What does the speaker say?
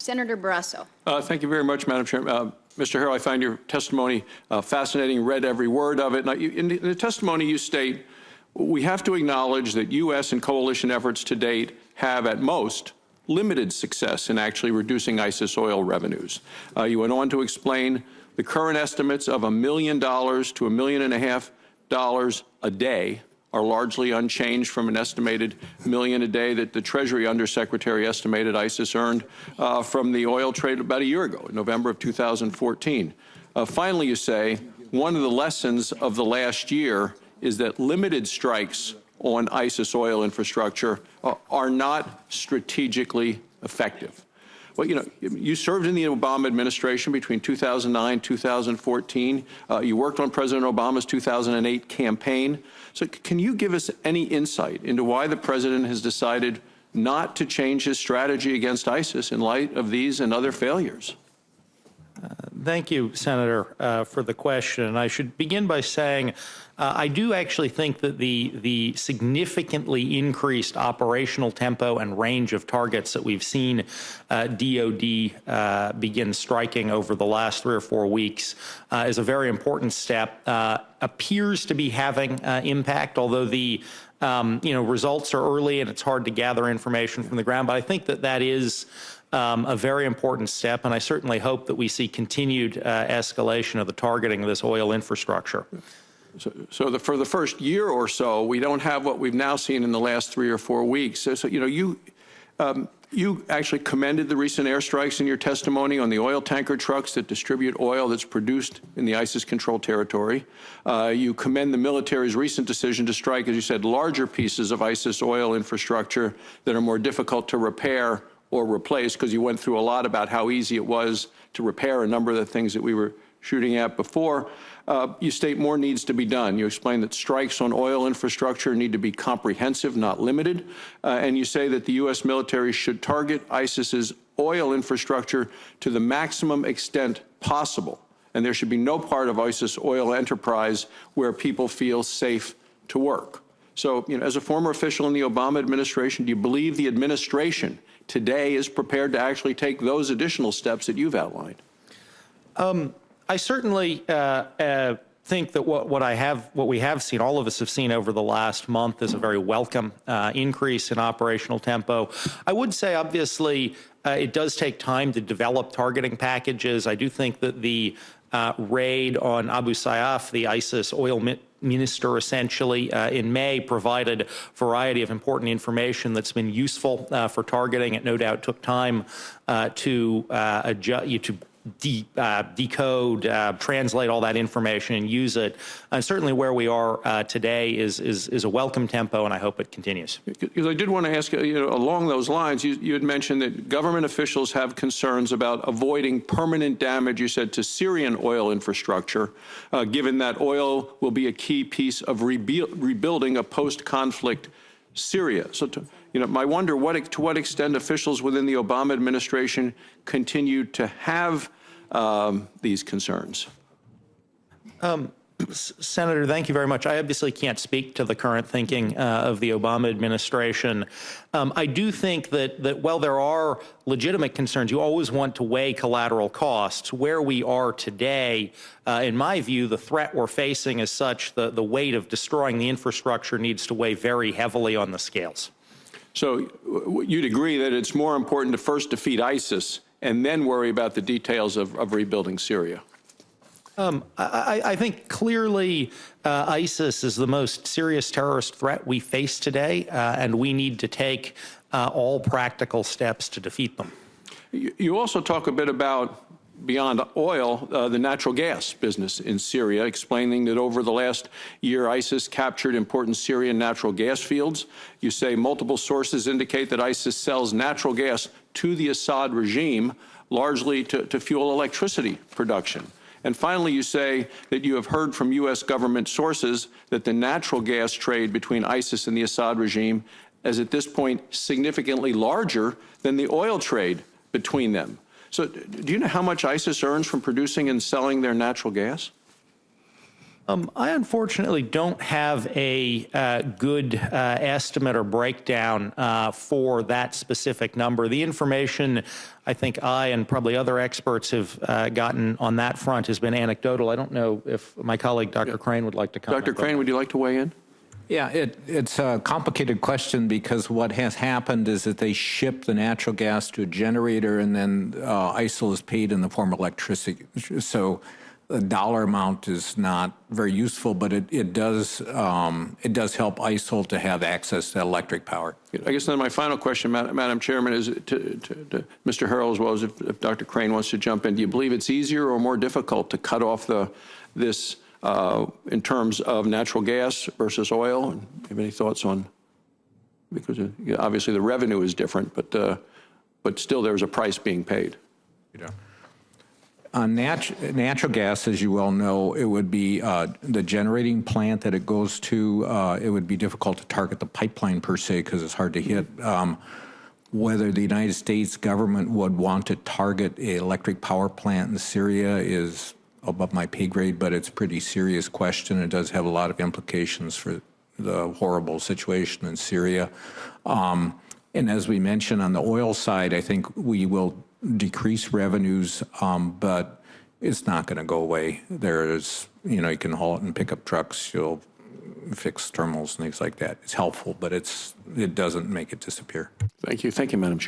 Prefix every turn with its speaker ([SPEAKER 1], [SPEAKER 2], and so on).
[SPEAKER 1] Senator Barrasso.
[SPEAKER 2] Thank you very much, Madam Chair. Mr. Harrell, I find your testimony fascinating, read every word of it. Now, in the testimony you state, we have to acknowledge that U.S. and coalition efforts to date have, at most, limited success in actually reducing ISIS oil revenues. You went on to explain the current estimates of $1 million to $1.5 million a day are largely unchanged from an estimated million a day that the Treasury Undersecretary estimated ISIS earned from the oil trade about a year ago, in November of 2014. Finally, you say, one of the lessons of the last year is that limited strikes on ISIS oil infrastructure are not strategically effective. Well, you know, you served in the Obama administration between 2009 and 2014. You worked on President Obama's 2008 campaign. So can you give us any insight into why the president has decided not to change his strategy against ISIS in light of these and other failures?
[SPEAKER 3] Thank you, Senator, for the question. And I should begin by saying I do actually think that the significantly increased operational tempo and range of targets that we've seen DOD begin striking over the last 3 or 4 weeks is a very important step. Appears to be having impact, although the results are early and it's hard to gather information from the ground. But I think that is a very important step, and I certainly hope that we see continued escalation of the targeting of this oil infrastructure.
[SPEAKER 2] So for the first year or so, we don't have what we've now seen in the last 3 or 4 weeks. So you actually commended the recent airstrikes in your testimony on the oil tanker trucks that distribute oil that's produced in the ISIS-controlled territory. You commend the military's recent decision to strike, as you said, larger pieces of ISIS oil infrastructure that are more difficult to repair or replace, because you went through a lot about how easy it was to repair a number of the things that we were shooting at before. You state more needs to be done. You explain that strikes on oil infrastructure need to be comprehensive, not limited. And you say that the U.S. military should target ISIS's oil infrastructure to the maximum extent possible. And there should be no part of ISIS oil enterprise where people feel safe to work. So, as a former official in the Obama administration, do you believe the administration today is prepared to actually take those additional steps that you've outlined?
[SPEAKER 3] I certainly think that what we have seen, all of us have seen over the last month, is a very welcome increase in operational tempo. I would say, obviously, it does take time to develop targeting packages. I do think that the raid on Abu Sayyaf, the ISIS oil minister, essentially, in May, provided a variety of important information that's been useful for targeting. It no doubt took time to decode, translate all that information and use it. And certainly where we are today is a welcome tempo, and I hope it continues.
[SPEAKER 2] Because I did want to ask you, along those lines, you had mentioned that government officials have concerns about avoiding permanent damage, you said, to Syrian oil infrastructure, given that oil will be a key piece of rebuilding a post-conflict Syria. So, I wonder to what extent officials within the Obama administration continue to have these concerns.
[SPEAKER 3] Senator, thank you very much. I obviously can't speak to the current thinking of the Obama administration. I do think that while there are legitimate concerns, you always want to weigh collateral costs. Where we are today, in my view, the threat we're facing is such that the weight of destroying the infrastructure needs to weigh very heavily on the scales.
[SPEAKER 2] So you'd agree that it's more important to first defeat ISIS and then worry about the details of rebuilding Syria?
[SPEAKER 3] I think clearly ISIS is the most serious terrorist threat we face today, and we need to take all practical steps to defeat them.
[SPEAKER 2] You also talk a bit about, beyond oil, the natural gas business in Syria, explaining that over the last year, ISIS captured important Syrian natural gas fields. You say multiple sources indicate that ISIS sells natural gas to the Assad regime, largely to fuel electricity production. And finally, you say that you have heard from U.S. government sources that the natural gas trade between ISIS and the Assad regime is at this point significantly larger than the oil trade between them. So do you know how much ISIS earns from producing and selling their natural gas?
[SPEAKER 3] I unfortunately don't have a good estimate or breakdown for that specific number. The information I think I and probably other experts have gotten on that front has been anecdotal. I don't know if my colleague, Dr. Crane, would like to comment.
[SPEAKER 2] Dr. Crane, would you like to weigh in?
[SPEAKER 1] Yeah, it's a complicated question because what has happened is that they ship the natural gas to a generator and then ISIL is paid in the form of electricity. So the dollar amount is not very useful, but it does help ISIL to have access to electric power.
[SPEAKER 2] I guess then my final question, Madam Chairman, is to Mr. Harrell, as well as if Dr. Crane wants to jump in. Do you believe it's easier or more difficult to cut off this in terms of natural gas versus oil? And do you have any thoughts on, because obviously the revenue is different, but still there's a price being paid.
[SPEAKER 1] On natural gas, as you well know, it would be the generating plant that it goes to. It would be difficult to target the pipeline per se because it's hard to hit. Whether the United States government would want to target an electric power plant in Syria is above my pay grade, but it's a pretty serious question. It does have a lot of implications for the horrible situation in Syria. And as we mentioned on the oil side, I think we will decrease revenues, but it's not going to go away. There's, you can haul it in pickup trucks, you'll fix terminals and things like that. It's helpful, but it doesn't make it disappear.
[SPEAKER 2] Thank you. Thank you, Madam Chair.